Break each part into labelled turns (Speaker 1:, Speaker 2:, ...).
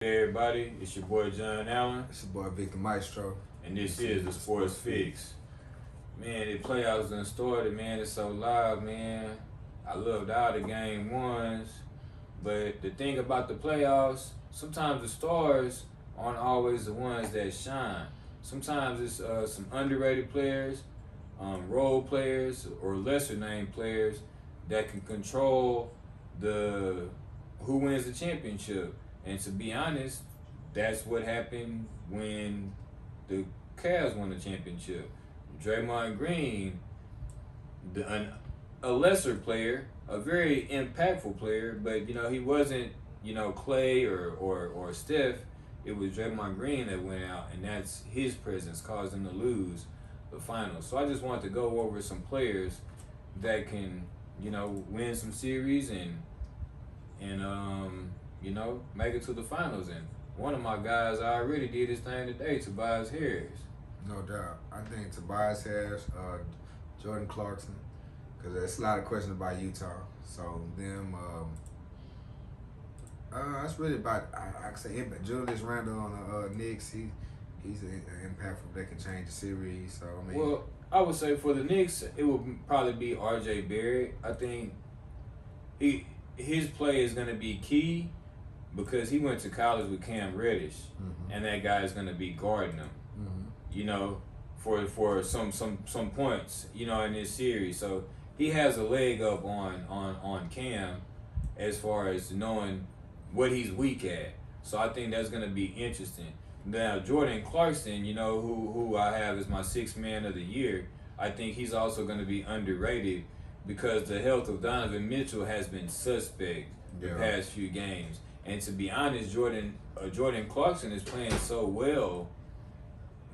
Speaker 1: Hey everybody, it's your boy John Allen,
Speaker 2: It's your boy Victor Maestro.
Speaker 1: and this is the Sports Fix. Man, the playoffs done started, man. It's so live, man. I loved all the game ones, but the thing about the playoffs, sometimes the stars aren't always the ones that shine. Sometimes it's some underrated players, role players, or lesser named players that can control the who wins the championship. And to be honest, that's what happened when the Cavs won the championship. Draymond Green, a lesser player, a very impactful player, but he wasn't Clay or Steph. It was Draymond Green that went out, and that's his presence caused them to lose the finals. So I just wanted to go over some players that can win some series and make it to the finals. And one of my guys already did his thing today, Tobias Harris.
Speaker 2: No doubt. I think Tobias Harris, Jordan Clarkson, because there's a lot of questions about Utah. So them, that's really about, I say, Julius Randle on the Knicks. He's an impactful that can change the series. So I mean,
Speaker 1: Well, I would say for the Knicks, it would probably be R.J. Barrett. I think his play is going to be key because he went to college with Cam Reddish, and that guy is going to be guarding him. For some points, in this series. So he has a leg up on Cam as far as knowing what he's weak at. So I think that's going to be interesting. Now Jordan Clarkson, who I have as my sixth man of the year, I think he's also going to be underrated because the health of Donovan Mitchell has been suspect the past few games. And to be honest, Jordan Clarkson is playing so well,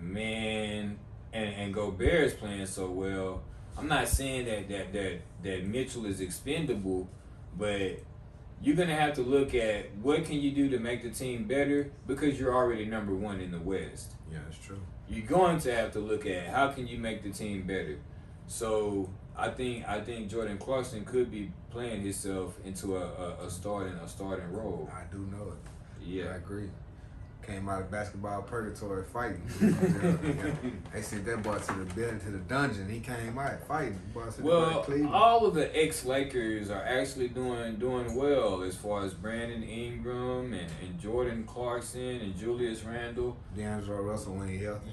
Speaker 1: man, and Gobert is playing so well. I'm not saying that Mitchell is expendable, but you're gonna have to look at what can you do to make the team better because you're already number one in the West.
Speaker 2: Yeah, that's true.
Speaker 1: You're going to have to look at how can you make the team better. So I think Jordan Clarkson could be playing himself into a starting role.
Speaker 2: I do know it.
Speaker 1: Yeah,
Speaker 2: I agree. Came out of basketball purgatory fighting. They sent that boy to the building, to the dungeon. He came out fighting.
Speaker 1: Well, all of the ex-Lakers are actually doing well as far as Brandon Ingram and Jordan Clarkson and Julius Randle.
Speaker 2: D'Angelo Russell when he healthy.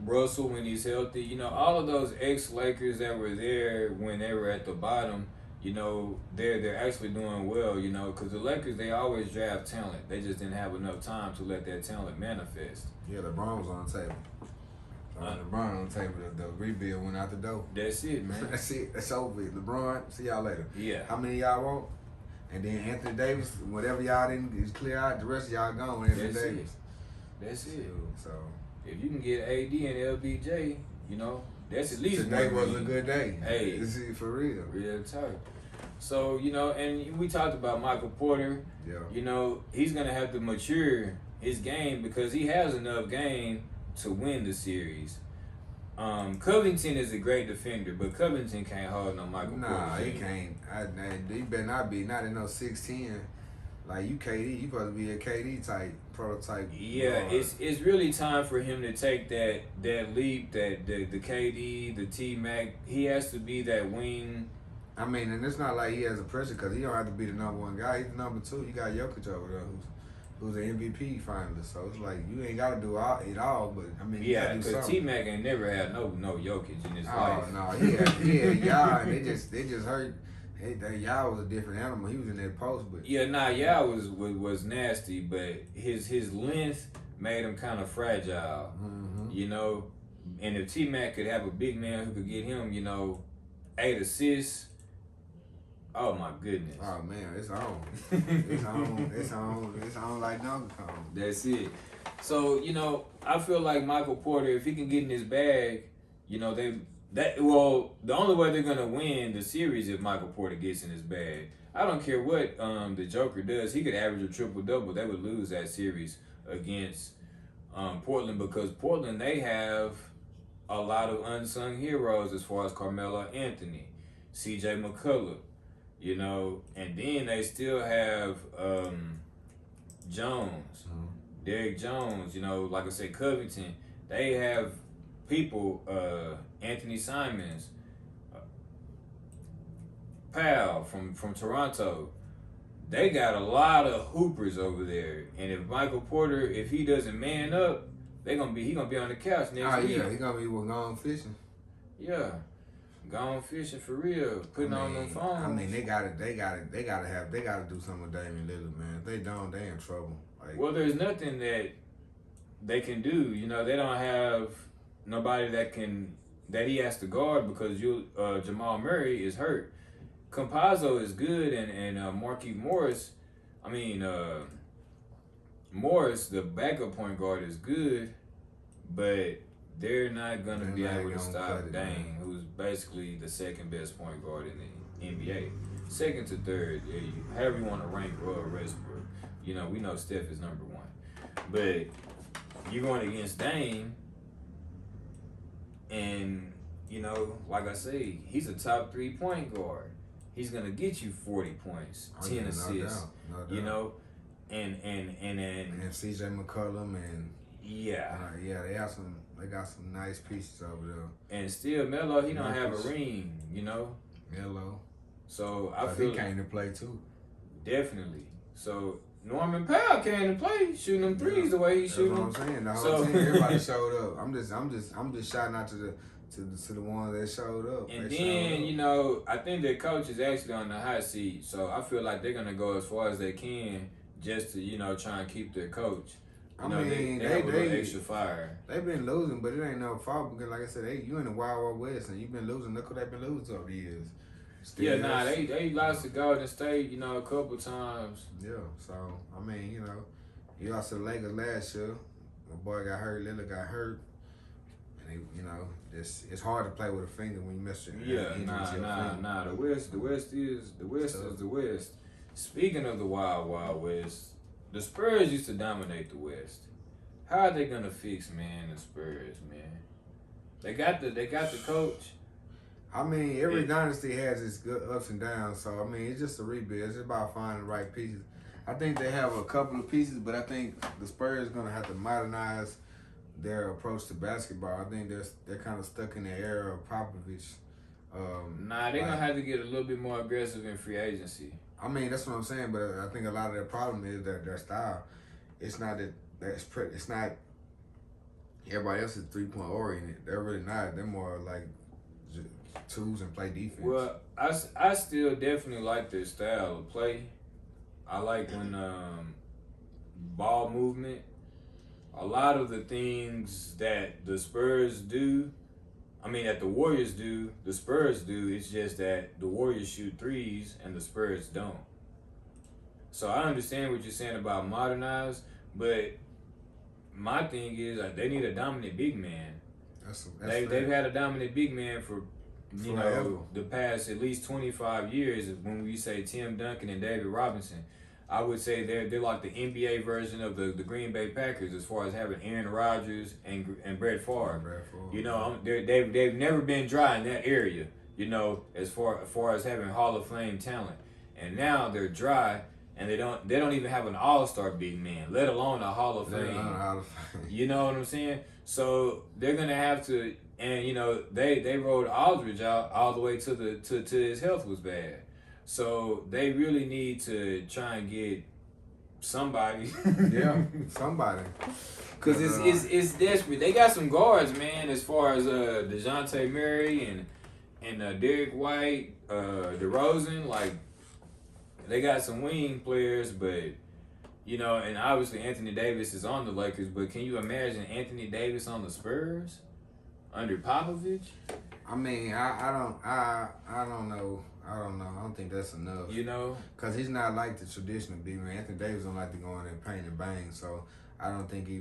Speaker 1: Russell when he's healthy. All of those ex-Lakers that were there when they were at the bottom, they're actually doing well, because the Lakers, they always draft talent. They just didn't have enough time to let that talent manifest.
Speaker 2: Yeah, LeBron was on the table. LeBron on the table. The rebuild went out the door.
Speaker 1: That's it, man.
Speaker 2: That's it. That's over with. LeBron, see y'all later.
Speaker 1: Yeah.
Speaker 2: How many y'all want? And then Anthony Davis, whatever y'all didn't clear out, the rest of y'all gone. Anthony Davis.
Speaker 1: That's it.
Speaker 2: So
Speaker 1: if you can get AD and LBJ, that's at least
Speaker 2: today
Speaker 1: one
Speaker 2: was a good day.
Speaker 1: Hey,
Speaker 2: this is for real.
Speaker 1: Real tight. So, and we talked about Michael Porter.
Speaker 2: Yeah.
Speaker 1: He's going to have to mature his game because he has enough game to win the series. Covington is a great defender, but Covington can't hold no Michael Porter.
Speaker 2: Nah, he can't. He better not be. Not in no 6'10". Like you KD, you supposed to be a KD type prototype.
Speaker 1: Yeah, it's really time for him to take that leap, that the KD, the T-Mac. He has to be that wing.
Speaker 2: I mean, and it's not like he has a pressure because he don't have to be the number one guy. He's the number two. You got Jokic over there who's an MVP finalist. So it's like you ain't got to do it all, but I mean,
Speaker 1: yeah, because T-Mac ain't never had no Jokic in his life.
Speaker 2: Oh no, he had y'all, and they just hurt. Y'all was a different animal. He was in that post, but
Speaker 1: y'all was nasty, but his length made him kind of fragile. And if T-Mac could have a big man who could get him, 8 assists. Oh my goodness.
Speaker 2: Oh man, it's on. It's on like Donkey Kong.
Speaker 1: That's it. So, I feel like Michael Porter, if he can get in his bag, the only way they're gonna win the series if Michael Porter gets in his bag. I don't care what the Joker does. He could average a triple-double. They would lose that series against Portland because Portland, they have a lot of unsung heroes as far as Carmelo Anthony, C.J. McCullough, and then they still have Jones, Derrick Jones, you know, like I said, Covington. They have people, Anthony Simons, Powell from Toronto. They got a lot of hoopers over there, and if Michael Porter, if he doesn't man up, he gonna be on the couch next week.
Speaker 2: Yeah, he gonna be gone fishing.
Speaker 1: Yeah, gone fishing for real, putting on them phones.
Speaker 2: I mean, they gotta do something with Damian Lillard, man. If they don't, they in trouble. Like,
Speaker 1: well, there's nothing that they can do. You know, they don't have nobody that he has to guard because Jamal Murray is hurt. Campazzo is good, and Markieff Morris. I mean, Morris, the backup point guard, is good, but they're not gonna be able to stop Dame, who's basically the second best point guard in the NBA, second to third. However you want to rank Westbrook. You know, we know Steph is number one, but you're going against Dame, and you know, like I say, he's a top 3 point guard. He's gonna get you 40 points, 10 assists.
Speaker 2: No doubt.
Speaker 1: You know, and
Speaker 2: CJ McCollum and they got some nice pieces over there.
Speaker 1: And still Melo, he don't have a ring, you know.
Speaker 2: Melo.
Speaker 1: So I feel
Speaker 2: he came to play too.
Speaker 1: Definitely. So Norman Powell came to play, shooting them threes the way he shooting them.
Speaker 2: That's what I'm saying. The whole team, everybody showed up. I'm just shouting out to the ones that showed up.
Speaker 1: And then, you know, I think their coach is actually on the hot seat, so I feel like they're gonna go as far as they can just to, you know, try and keep their coach. You know, they have a little extra fire.
Speaker 2: They've been losing, but it ain't no fault because, like I said, you in the Wild Wild West and you've been losing. Look what they've been losing over the years.
Speaker 1: They lost to Golden State, you know, a couple times.
Speaker 2: Yeah, so I mean, you know, you lost to the Lakers last year. My boy got hurt, Lillard got hurt. You know, it's hard to play with a finger when you mess with your
Speaker 1: Nah. The West is the West. Speaking of the Wild Wild West, the Spurs used to dominate the West. How are they gonna fix, man, the Spurs, man? They got the coach.
Speaker 2: I mean, every dynasty has its good ups and downs. So I mean, it's just a rebuild. It's just about finding the right pieces. I think they have a couple of pieces, but I think the Spurs gonna have to modernize their approach to basketball. I think they're kind of stuck in the era of Popovich.
Speaker 1: They're gonna have to get a little bit more aggressive in free agency.
Speaker 2: I mean, that's what I'm saying, but I think a lot of their problem is their style. It's not it's not everybody else is 3-point oriented. They're really not. They're more like twos and play defense.
Speaker 1: Well, I still definitely like their style of play. I like when ball movement. A lot of the things that the Spurs do, that the Warriors do, the Spurs do, it's just that the Warriors shoot threes and the Spurs don't. So I understand what you're saying about modernize, but my thing is they need a dominant big man. They've had a dominant big man for the past at least 25 years. When we say Tim Duncan and David Robinson, I would say they're like the NBA version of the Green Bay Packers as far as having Aaron Rodgers and Brett Favre. You know, they've never been dry in that area. You know, as far as having Hall of Fame talent, and now they're dry and they don't even have an All-Star big man, let alone a Hall of Fame. You know what I'm saying? So they're gonna have to, and you know they rode Aldridge out all the way to his health was bad. So they really need to try and get somebody.
Speaker 2: Yeah, somebody.
Speaker 1: Cause it's desperate. They got some guards, man. As far as Dejounte Murray and Derek White, DeRozan, like they got some wing players, but you know, and obviously Anthony Davis is on the Lakers. But can you imagine Anthony Davis on the Spurs under Popovich?
Speaker 2: I mean, I don't know. I don't think that's enough.
Speaker 1: You know?
Speaker 2: Because he's not like the traditional big man. Anthony Davis don't like to go in there and paint and bang. So I don't think he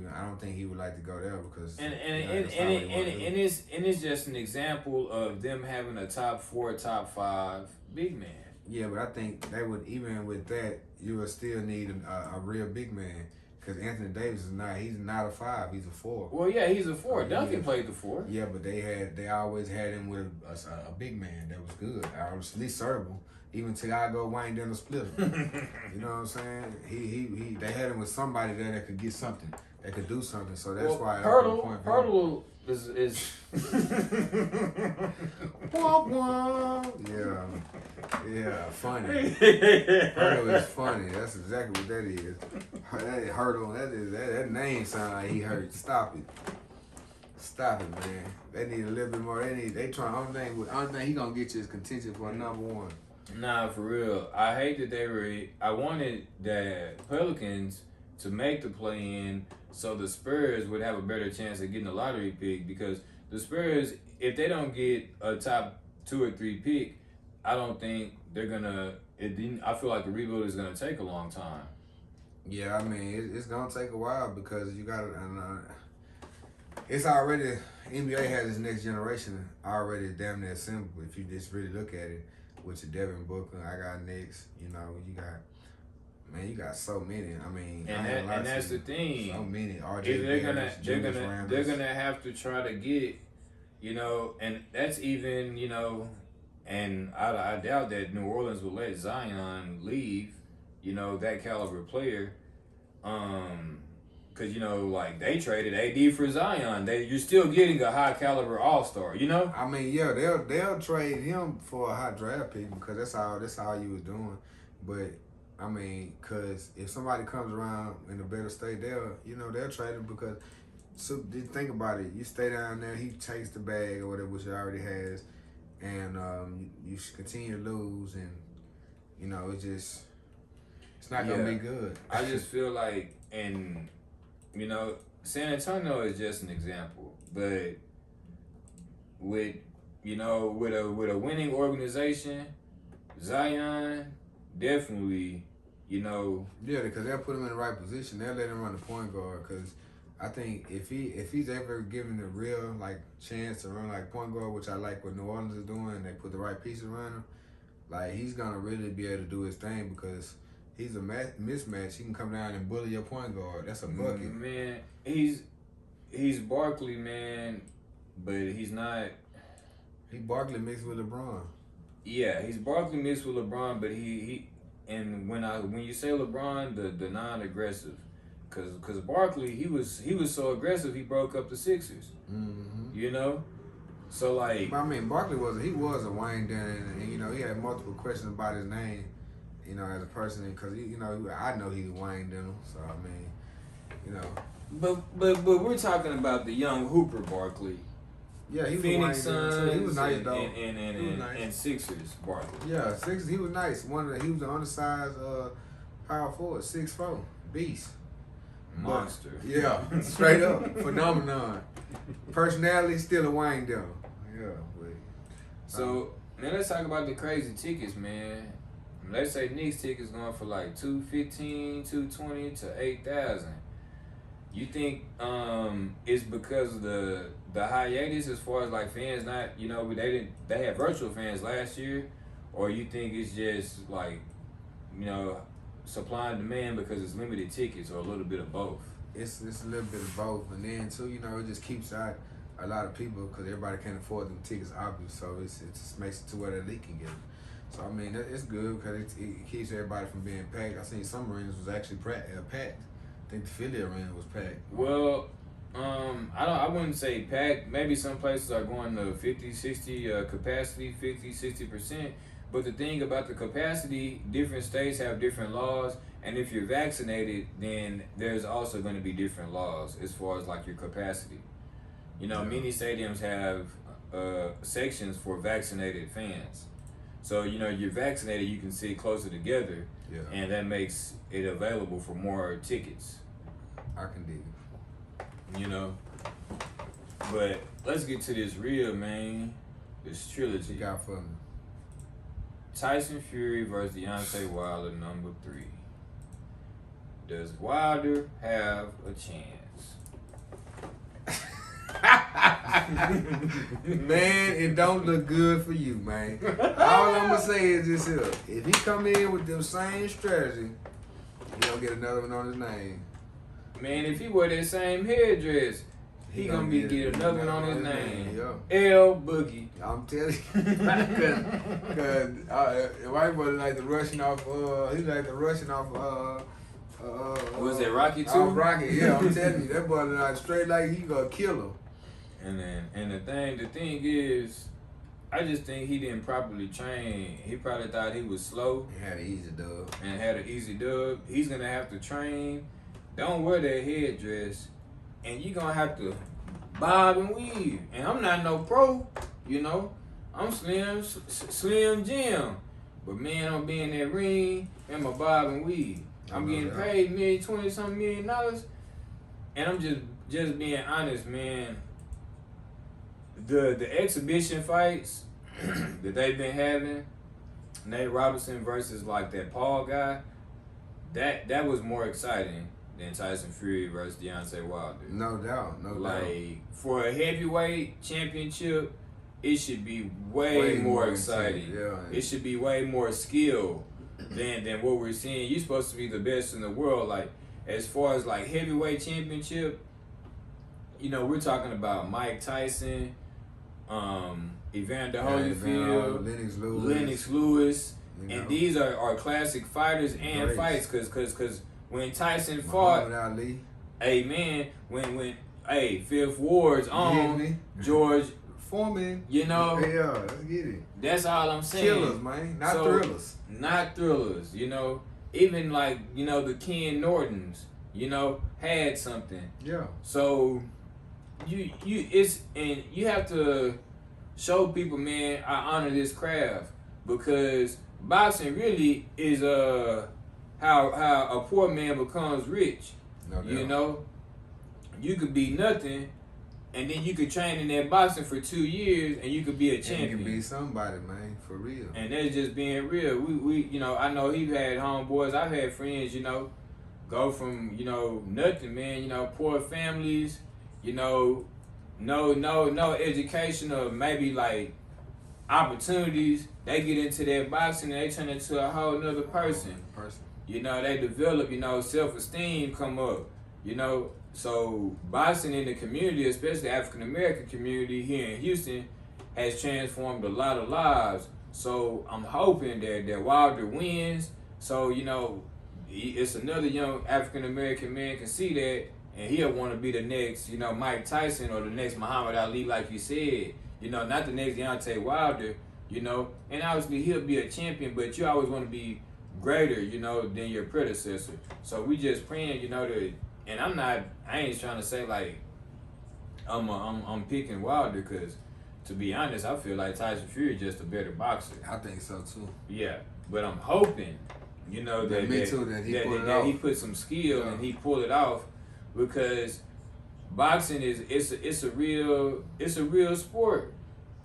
Speaker 2: would like to go there because
Speaker 1: it's just an example of them having a top 4, top 5 big man.
Speaker 2: Yeah, but I think they would, even with that, you would still need a real big man. Because Anthony Davis he's not a 5, he's a 4.
Speaker 1: Well, yeah, he's a 4. Duncan played the 4.
Speaker 2: Yeah, but they always had him with a big man that was good, or at least servable. even Thiago Wayne didn't split him. You know what I'm saying? They had him with somebody there that could get something, that could do something. So that's why
Speaker 1: Hurdle is
Speaker 2: yeah, funny. Hurdle is funny. That's exactly what that is. That Hurdle, that name sound like he hurt. Stop it, man. They need a little bit more. They trying. Only thing he gonna get you is contention for a number one.
Speaker 1: Nah, for real. I hate that I wanted the Pelicans to make the play-in so the Spurs would have a better chance of getting a lottery pick, because the Spurs, if they don't get a top 2 or 3 pick, I don't think they're gonna. I feel like the rebuild is gonna take a long time.
Speaker 2: Yeah, I mean it's gonna take a while because you got to. It's already NBA has its next generation already damn near simple if you just really look at it. With your Devin Booker, I got Knicks. You know, you got so many. I mean,
Speaker 1: and that's the thing.
Speaker 2: So many.
Speaker 1: RJ they're gonna have to try to get, you know, and that's even, you know, and I doubt that New Orleans will let Zion leave, you know, that caliber player, because, you know, like they traded AD for Zion. You're still getting a high caliber all-star, you know?
Speaker 2: I mean, yeah, they'll trade him for a high draft pick because that's all you was doing. But I mean, cause if somebody comes around in a better state, they'll trade him because. So think about it. You stay down there, he takes the bag or whatever, which he already has, and you continue to lose, and you know it's not gonna be good.
Speaker 1: I just feel like, and you know, San Antonio is just an example, but with a winning organization, Zion definitely, you know.
Speaker 2: Yeah, because they'll put him in the right position. They'll let him run the point guard. Because I think if he's ever given a real like chance to run like point guard, which I like what New Orleans is doing, and they put the right pieces around him, like he's gonna really be able to do his thing because he's a mismatch. He can come down and bully your point guard. That's a bucket.
Speaker 1: Man, he's Barkley, man, but he's not.
Speaker 2: He Barkley mixed with LeBron.
Speaker 1: Yeah, he's Barkley mixed with LeBron, but he and when you say LeBron, the non-aggressive, cause Barkley he was so aggressive he broke up the Sixers.
Speaker 2: Mm-hmm.
Speaker 1: You know, so like.
Speaker 2: I mean, Barkley was a Wayne Denner, and you know he had multiple questions about his name. You know, as a person, because I know he's Wayne Denner, so I mean, you know.
Speaker 1: But we're talking about the young Hooper Barkley.
Speaker 2: Yeah, he was
Speaker 1: Phoenix Suns.
Speaker 2: He was nice though.
Speaker 1: And Sixers Barkley.
Speaker 2: Yeah, Sixers. He was nice. He was an undersized power forward, 6'4", beast,
Speaker 1: monster.
Speaker 2: But, yeah, straight up phenomenon. Personality still a Wayne Denner. Yeah. But,
Speaker 1: so man, let's talk about the crazy tickets, man. Let's say Knicks tickets going for like $215, $220 to $8,000. You think it's because of the hiatus as far as like fans not, you know, they had virtual fans last year, or you think it's just like, you know, supply and demand because it's limited tickets, or a little bit of both?
Speaker 2: It's a little bit of both, and then too, you know, it just keeps out a lot of people because everybody can't afford them tickets, obviously. So it just makes it to where the league can get them. So I mean, it's good because it keeps everybody from being packed. I seen some arenas was actually packed. I think the Philly arena was packed.
Speaker 1: Well, I wouldn't say packed. Maybe some places are going to 50, 60 capacity, 50, 60%. But the thing about the capacity, different states have different laws, and if you're vaccinated, then there's also going to be different laws as far as like your capacity. You know, many stadiums have sections for vaccinated fans. So, you know, you're vaccinated, you can sit closer together, and that makes it available for more tickets.
Speaker 2: I can dig it.
Speaker 1: You know? But let's get to this real, man. This trilogy.
Speaker 2: What you got for me?
Speaker 1: Tyson Fury versus Deontay Wilder, number 3. Does Wilder have a chance?
Speaker 2: Man, it don't look good for you, man. All I'm gonna say is this here: if he come in with the same strategy, he don't get another one on his name.
Speaker 1: Man, if he wear that same headdress, he gonna be get another one on his name.
Speaker 2: Yeah.
Speaker 1: L Boogie.
Speaker 2: I'm telling you, cause the white boy like the rushing off. He like the rushing off.
Speaker 1: Was it Rocky too?
Speaker 2: Oh, Rocky. Yeah, I'm telling you, that boy like straight like he gonna kill him.
Speaker 1: And the thing is, I just think he didn't properly train. He probably thought he was slow.
Speaker 2: He had an easy dub.
Speaker 1: And had an easy dub. He's gonna have to train. Don't wear that headdress, and you're gonna have to bob and weave. And I'm not no pro, you know. I'm Slim Jim. But man, I'm being that ring and my bob and weave. I'm getting paid $20-something million, and I'm just being honest, man. The exhibition fights that they've been having, Nate Robinson versus like that Paul guy, that was more exciting than Tyson Fury versus Deontay Wilder.
Speaker 2: No doubt, no doubt.
Speaker 1: Like for a heavyweight championship, it should be way more exciting.
Speaker 2: Yeah.
Speaker 1: It should be way more skill than what we're seeing. You're supposed to be the best in the world. Like as far as like heavyweight championship, you know, we're talking about Mike Tyson, Evander Holyfield, Lennox Lewis, and these are classic fighters and fights. Cause when Tyson fought,
Speaker 2: Ali.
Speaker 1: hey man, when Fifth Ward's on George
Speaker 2: Foreman,
Speaker 1: you know,
Speaker 2: yeah, let's get it.
Speaker 1: That's all I'm saying.
Speaker 2: Killers, man, not thrillers.
Speaker 1: Not thrillers, you know. Even like, you know, the Ken Nortons, you know, had something.
Speaker 2: Yeah.
Speaker 1: So you have to show people, man, I honor this craft, because boxing really is how a poor man becomes rich.
Speaker 2: No doubt.
Speaker 1: You know, you could be nothing, and then you could train in that boxing for 2 years, and you could be a champion.
Speaker 2: And you can be somebody, man, for real.
Speaker 1: And that's just being real. We you know, I know he's had homeboys. I've had friends, you know, go from, you know, nothing, man. You know, poor families, you know, no education or maybe like opportunities. They get into that boxing and they turn into a whole nother person. You know, they develop, you know, self-esteem come up, you know. So boxing in the community, especially African American community here in Houston, has transformed a lot of lives. So I'm hoping that Wilder wins. So, you know, it's another young African American man can see that, and he'll want to be the next, you know, Mike Tyson or the next Muhammad Ali, like you said. You know, not the next Deontay Wilder, you know. And obviously he'll be a champion, but you always want to be greater, you know, than your predecessor. So we just praying, you know, that. And I ain't trying to say like I'm picking Wilder, because to be honest, I feel like Tyson Fury is just a better boxer.
Speaker 2: I think so too.
Speaker 1: Yeah, but I'm hoping, you know, that he put some skill and he pulled it off, because boxing it's a real sport.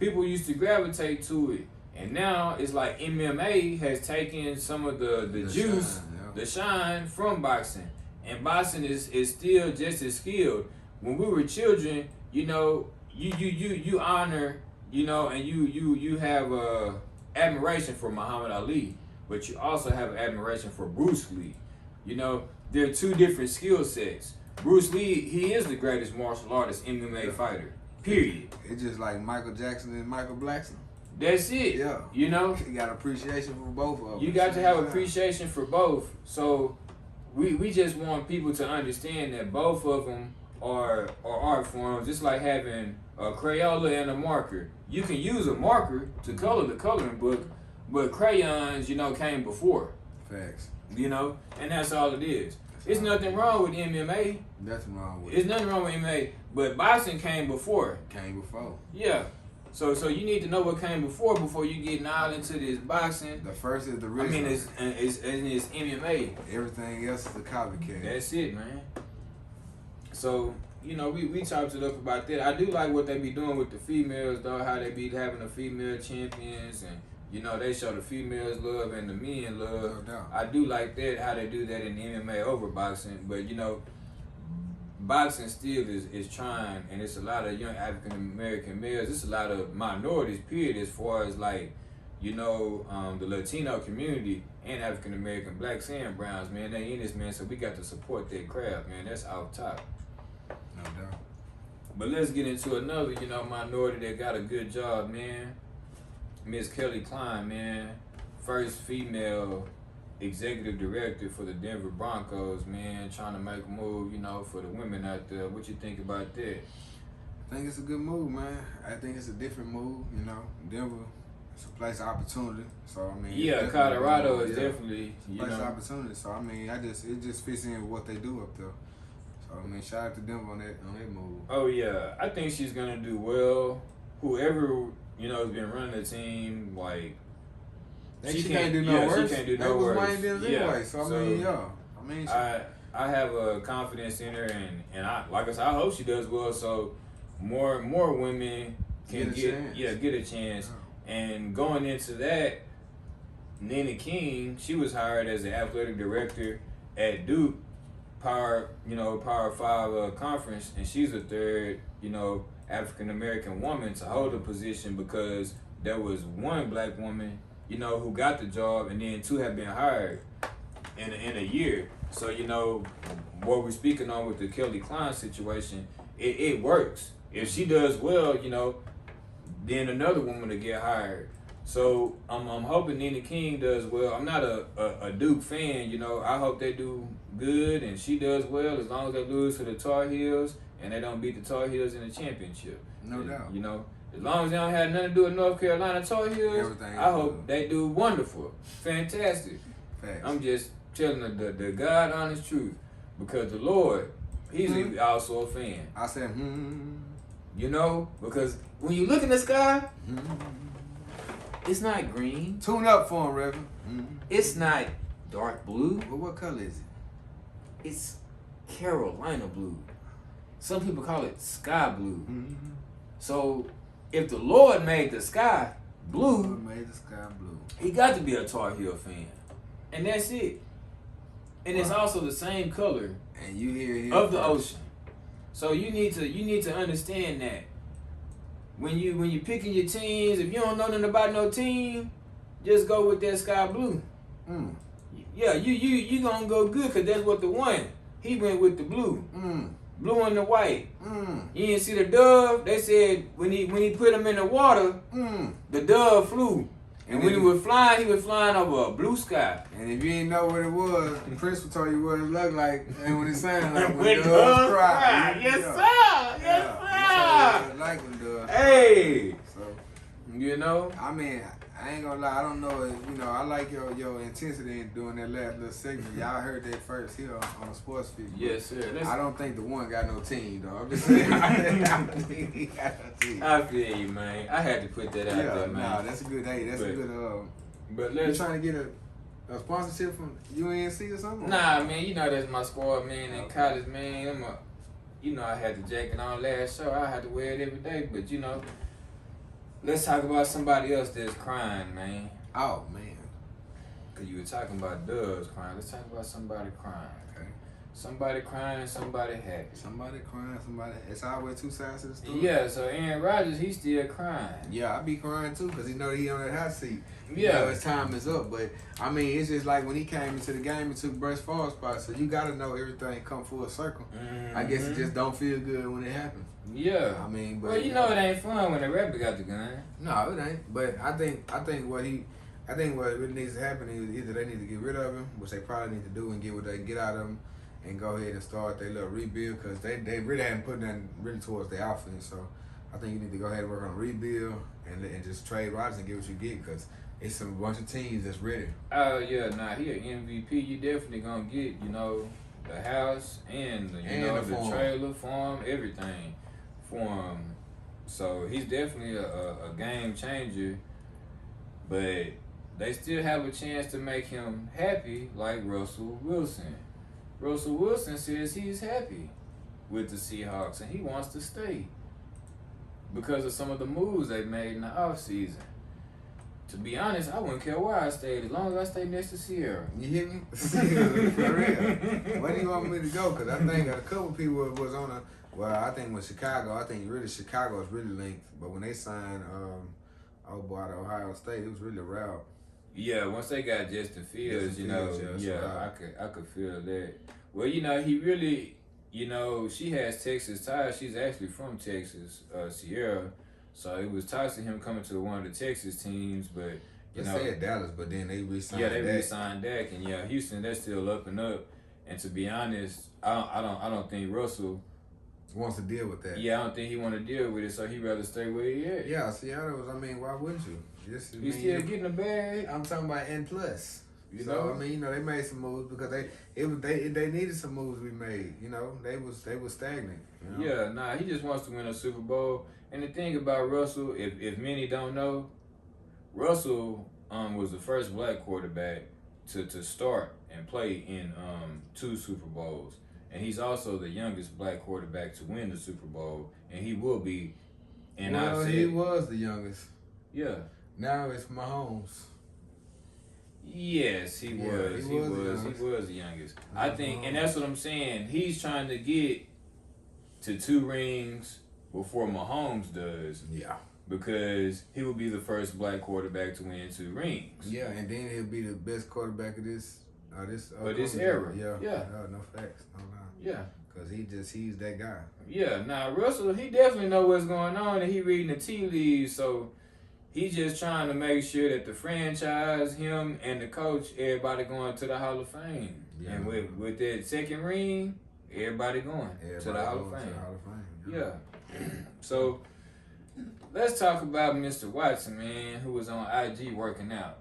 Speaker 1: People used to gravitate to it, and now it's like MMA has taken some of the juice, the shine from boxing. And boxing is still just as skilled. When we were children, you know, you honor, you know, and you have admiration for Muhammad Ali, but you also have admiration for Bruce Lee. You know, they're two different skill sets. Bruce Lee, he is the greatest martial artist, MMA fighter. Period.
Speaker 2: It's just like Michael Jackson and Michael Blackson.
Speaker 1: That's it.
Speaker 2: Yeah.
Speaker 1: You know,
Speaker 2: you got appreciation for both of them.
Speaker 1: You got to have appreciation for both. So we just want people to understand that both of them are art forms, just like having a Crayola and a marker. You can use a marker to color the coloring book, but crayons, you know, came before.
Speaker 2: Facts.
Speaker 1: You know, and that's all it is. There's nothing wrong with MMA.
Speaker 2: Nothing wrong with it.
Speaker 1: There's nothing wrong with MMA, but boxing came before.
Speaker 2: Came before.
Speaker 1: Yeah. So you need to know what came before you get all into this boxing.
Speaker 2: The first is the original.
Speaker 1: I mean, it's MMA.
Speaker 2: Everything else is a copycat.
Speaker 1: That's it, man. So, you know, we talked it up about that. I do like what they be doing with the females, though, how they be having the female champions, and, you know, they show the females love and the men love.
Speaker 2: No doubt.
Speaker 1: I do like that, how they do that in MMA over boxing. But, you know, boxing still is trying, and it's a lot of young African American males. It's a lot of minorities, period, as far as like, you know, the Latino community and African American blacks and browns, man. They in this, man. So we got to support that craft, man. That's off top.
Speaker 2: No doubt.
Speaker 1: But let's get into another, minority that got a good job, man. Miss Kelly Klein, man. First female executive director for the Denver Broncos, man. Trying to make a move, for the women out there. What you think about that?
Speaker 2: I think it's a good move, man. I think it's a different move, Denver, it's a place of opportunity. So, I mean.
Speaker 1: Yeah, Colorado is definitely,
Speaker 2: it's a place of opportunity. So, I mean, it just fits in with what they do up there. So, I mean, shout out to Denver on that move.
Speaker 1: Oh, yeah. I think she's going to do well. Whoever, has been running the team, like,
Speaker 2: she can't do no worse.
Speaker 1: She can't do no worse.
Speaker 2: Wayne Dennis anyway. So, I mean,
Speaker 1: I have a confidence in her, and I, like I said, I hope she does well. So more women can get a chance. Yeah. And going into that, Nina King, she was hired as the athletic director at Duke Power 5 conference, and she's the third, African American woman to hold the position because there was one black woman, who got the job, and then 2 have been hired in a year. So, what we're speaking on with the Kelly Klein situation, it works. If she does well, then another woman will get hired. So I'm hoping Nina King does well. I'm not a Duke fan, I hope they do good and she does well as long as they lose to the Tar Heels and they don't beat the Tar Heels in the championship.
Speaker 2: No doubt.
Speaker 1: As long as they don't have nothing to do with North Carolina Tar Heels, I hope they do wonderful. Fantastic.
Speaker 2: Facts.
Speaker 1: I'm just telling the God honest truth because the Lord, he's also a fan.
Speaker 2: I said,
Speaker 1: because when you look in the sky, it's not green.
Speaker 2: Tune up for him, Reverend.
Speaker 1: It's not dark blue.
Speaker 2: Well, what color is it?
Speaker 1: It's Carolina blue. Some people call it sky blue. So if the Lord made the sky blue, he got to be a Tar Heel fan. And that's it. And it's also the same color
Speaker 2: and you hear
Speaker 1: of the ocean. So you need to understand that. When you picking your teams, if you don't know nothing about no team, just go with that sky blue. Yeah, you gonna go good because that's what the one. He went with the blue. Blue and the white. You didn't see the dove? They said when he put him in the water, the dove flew. And when he was flying over a blue sky.
Speaker 2: And if you didn't know what it was, the prince will tell you what it looked like and what it sounded like
Speaker 1: when doves cry. Yes, sir. Yes, sir.
Speaker 2: Like when doves
Speaker 1: Hey.
Speaker 2: So, I mean, I ain't gonna lie. I don't know. I like your intensity in doing that last little segment. Y'all heard that first here on the sports feed.
Speaker 1: Yes, sir.
Speaker 2: I don't think the one got no team, though. I'm just saying. I don't think he got no team.
Speaker 1: I feel you, man. I had to put that out there, man.
Speaker 2: Nah, that's a good. Hey, that's a good.
Speaker 1: But
Speaker 2: you trying to get a sponsorship from UNC or something?
Speaker 1: Nah, man. That's my squad, man. In college, man. I had the jacket on last show. I had to wear it every day, but let's talk about somebody else that's crying, man.
Speaker 2: Oh, man.
Speaker 1: Because you were talking about doves crying. Let's talk about somebody crying.
Speaker 2: Okay.
Speaker 1: Somebody crying, somebody happy.
Speaker 2: Somebody crying, it's always two sides to the story.
Speaker 1: Yeah, so Aaron Rodgers, he's still crying.
Speaker 2: Yeah, I be crying too because he know he on that hot seat.
Speaker 1: Yeah.
Speaker 2: His time is up. But, I mean, it's just like when he came into the game and took Brett's fall spot. So you got to know everything come full circle. I guess it just don't feel good when it happens.
Speaker 1: Yeah.
Speaker 2: I mean, but
Speaker 1: it ain't fun when the rapper got the gun.
Speaker 2: No, it ain't. But I think what really needs to happen is either they need to get rid of him, which they probably need to do, and get what they can get out of him, and go ahead and start their little rebuild because they really haven't put nothing really towards their offense. So I think you need to go ahead and work on a rebuild and just trade Rodgers and get what you get because it's a bunch of teams that's ready.
Speaker 1: Oh yeah, he an MVP. You definitely gonna get the house and the trailer, farm, everything for him. So he's definitely a game changer, but they still have a chance to make him happy like Russell Wilson. Russell Wilson says he's happy with the Seahawks and he wants to stay because of some of the moves they made in the offseason. To be honest, I wouldn't care where I stayed as long as I stayed next to Sierra.
Speaker 2: You hear me? For real. Where do you want me to go? Because I think a couple people was on I think with Chicago, Chicago is really linked. But when they signed out of Ohio State, it was really a route.
Speaker 1: Yeah, once they got Justin Fields, I could feel that. Well, he really you know, she has Texas ties. She's actually from Texas, Sierra. So it was tough to him coming to one of the Texas teams, but you
Speaker 2: They
Speaker 1: know,
Speaker 2: said Dallas, but then they re-signed.
Speaker 1: yeah, they re-signed Dak, and yeah, Houston, they're still up and up. And to be honest, I don't think Russell
Speaker 2: wants to deal with that.
Speaker 1: Yeah, I don't think he want to deal with it, so he rather stay where he at.
Speaker 2: Yeah, Seattle was. I mean, why wouldn't you?
Speaker 1: He's still getting a bag.
Speaker 2: I'm talking about N plus.
Speaker 1: You
Speaker 2: so
Speaker 1: know?
Speaker 2: I mean, you know, they made some moves because they needed some moves we made. You know, they was stagnant. You know?
Speaker 1: Yeah, nah, he just wants to win a Super Bowl. And the thing about Russell, if many don't know, Russell was the first black quarterback to start and play in 2 Super Bowls. And he's also the youngest black quarterback to win the Super Bowl, and he will be. And
Speaker 2: well, he was the youngest.
Speaker 1: Yeah.
Speaker 2: Now it's Mahomes.
Speaker 1: Yes, he was. He was the youngest. I think, and that's what I'm saying. He's trying to get to 2 rings before Mahomes does.
Speaker 2: Yeah.
Speaker 1: Because he will be the first black quarterback to win 2 rings.
Speaker 2: Yeah, and then he'll be the best quarterback of this
Speaker 1: era.
Speaker 2: Yeah. No facts. No lie.
Speaker 1: Yeah.
Speaker 2: Because he's that guy.
Speaker 1: Yeah. Now, Russell, he definitely know what's going on, and he reading the tea leaves, so he's just trying to make sure that the franchise, him, and the coach, everybody going to the Hall of Fame. Yeah. And with that 2nd ring, everybody going to the Hall of Fame. Yeah. So, let's talk about Mr. Watson, man, who was on IG working out.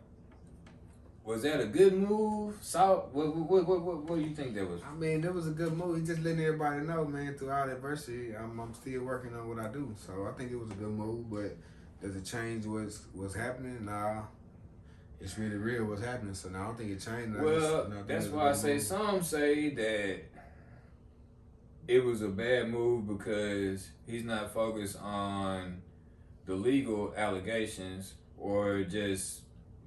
Speaker 1: Was that a good move? What do you think that was?
Speaker 2: I mean, it was a good move. He just letting everybody know, man, throughout adversity, I'm still working on what I do. So I think it was a good move, but does it change what's happening? Nah. It's really real what's happening, so now I don't think it changed.
Speaker 1: Well, that's why I say some say that it was a bad move because he's not focused on the legal allegations or just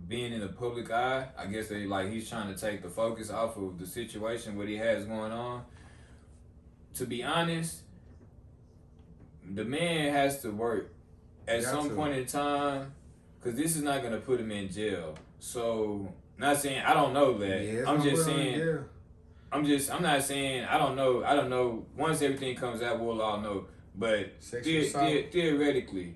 Speaker 1: being in the public eye. I guess he's trying to take the focus off of the situation, what he has going on. To be honest, the man has to work at some point in time, because this is not going to put him in jail. So, not saying I don't know that.
Speaker 2: Yeah,
Speaker 1: I'm just saying. I'm not saying I don't know. I don't know. Once everything comes out, we'll all know. But theoretically,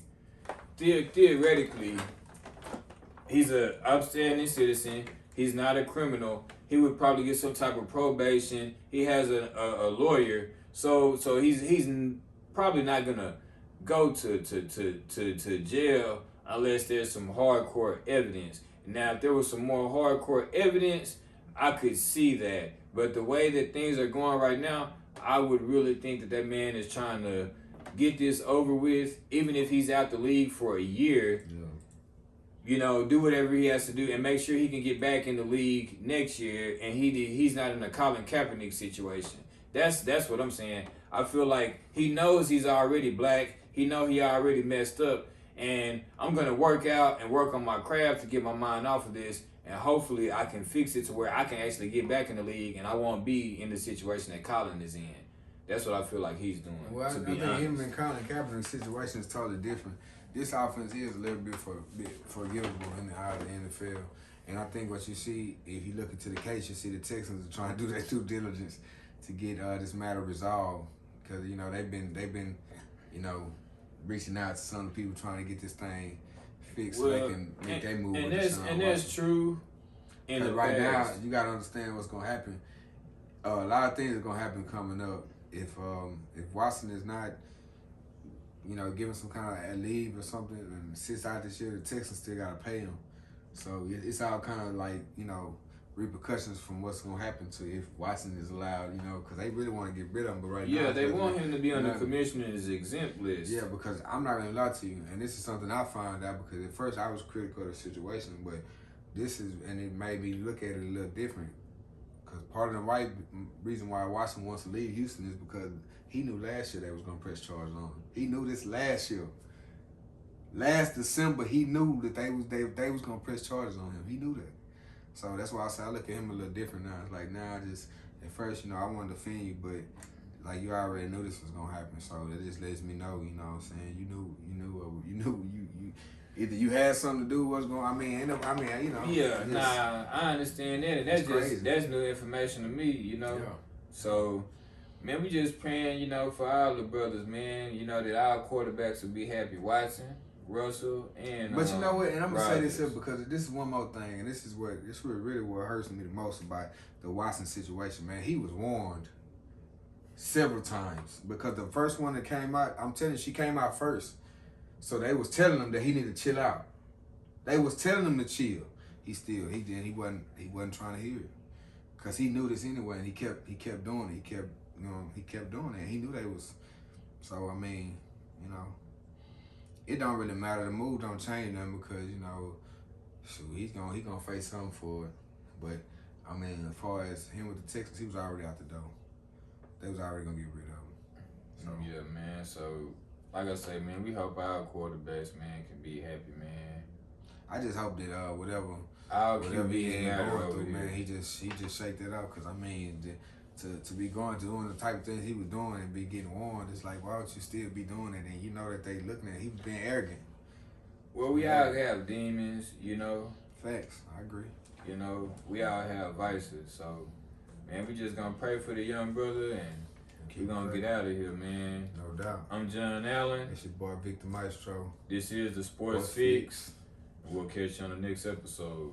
Speaker 1: he's an upstanding citizen. He's not a criminal. He would probably get some type of probation. He has a lawyer, so he's probably not gonna go to jail unless there's some hardcore evidence. Now, if there was some more hardcore evidence, I could see that. But the way that things are going right now, I would really think that man is trying to get this over with, even if he's out the league for a year. Yeah. You know, do whatever he has to do and make sure he can get back in the league next year, and he's not in a Colin Kaepernick situation. That's what I'm saying. I feel like he knows he's already black. He knows he already messed up, and I'm gonna work out and work on my craft to get my mind off of this, and hopefully I can fix it to where I can actually get back in the league, and I won't be in the situation that Colin is in. That's what I feel like he's doing.
Speaker 2: Well, I think him and Colin Kaepernick's situation is totally different. This offense is a little bit forgivable in the eye of the NFL. And I think what you see, if you look into the case, you see the Texans are trying to do their due diligence to get this matter resolved. Because, you know, they've been, you know, reaching out to some of the people trying to get this thing fixed so they can make their move.
Speaker 1: And that's true.
Speaker 2: Right now, you got to understand what's going to happen. A lot of things are going to happen coming up. If Watson is not, you know, given some kind of leave or something and sits out this year, the Texans still got to pay him. So it's all kind of like, you know, repercussions from what's going to happen to if Watson is allowed, you know, because they really want to get rid of him. But right now,
Speaker 1: they want him to be on the commissioner's exempt list.
Speaker 2: Yeah, because I'm not going to lie to you, and this is something I found out because at first I was critical of the situation, but and it made me look at it a little different. Because part of the reason why Watson wants to leave Houston is because he knew last year they was going to press charges on him. He knew this last year. Last December, he knew that they was going to press charges on him. He knew that. So that's why I say I look at him a little different now. It's like now at first, you know, I wanted to defend you, but like you already knew this was going to happen. So it just lets me know, you know what I'm saying? You knew either you had something to do with what's going on. You know.
Speaker 1: Yeah, I understand that. And that's
Speaker 2: crazy.
Speaker 1: That's new information to me, you know. Yeah. So, Man, we just praying, for all the brothers, man. That our quarterbacks will be happy. Watson, Russell, and
Speaker 2: But you know what? And I'm gonna say this here
Speaker 1: Rodgers.
Speaker 2: because this is one more thing, and this is really what hurts me the most about the Watson situation, man. He was warned several times because the first one that came out, I'm telling you, she came out first. So they was telling him that he needed to chill out. They was telling him to chill. He wasn't trying to hear it. Cause he knew this anyway, and he kept doing it. He kept doing it. He knew they was. So I mean, it don't really matter. The move don't change nothing because shoot, he's gonna face something for it. But I mean, as far as him with the Texans, he was already out the door. They was already gonna get rid of him. So
Speaker 1: Yeah, man. So, like I say, man, we hope our quarterbacks, man, can be happy, man.
Speaker 2: I just hope that whatever
Speaker 1: Our
Speaker 2: whatever he
Speaker 1: QBs
Speaker 2: ain't
Speaker 1: got it
Speaker 2: going
Speaker 1: over
Speaker 2: through, man,
Speaker 1: here.
Speaker 2: he just shake that out. Cause I mean, to be doing the type of things he was doing and be getting warned, it's like, why would you still be doing it? And you know that they looking at, he was being arrogant.
Speaker 1: Well, we all have demons,
Speaker 2: Facts, I agree.
Speaker 1: We all have vices. So, man, we just gonna pray for the young brother and we gonna get out of here, man.
Speaker 2: No doubt.
Speaker 1: I'm John Allen.
Speaker 2: It's your boy Victor Maestro.
Speaker 1: This is the Sports
Speaker 2: Sports
Speaker 1: Fix. We'll catch you on the next episode.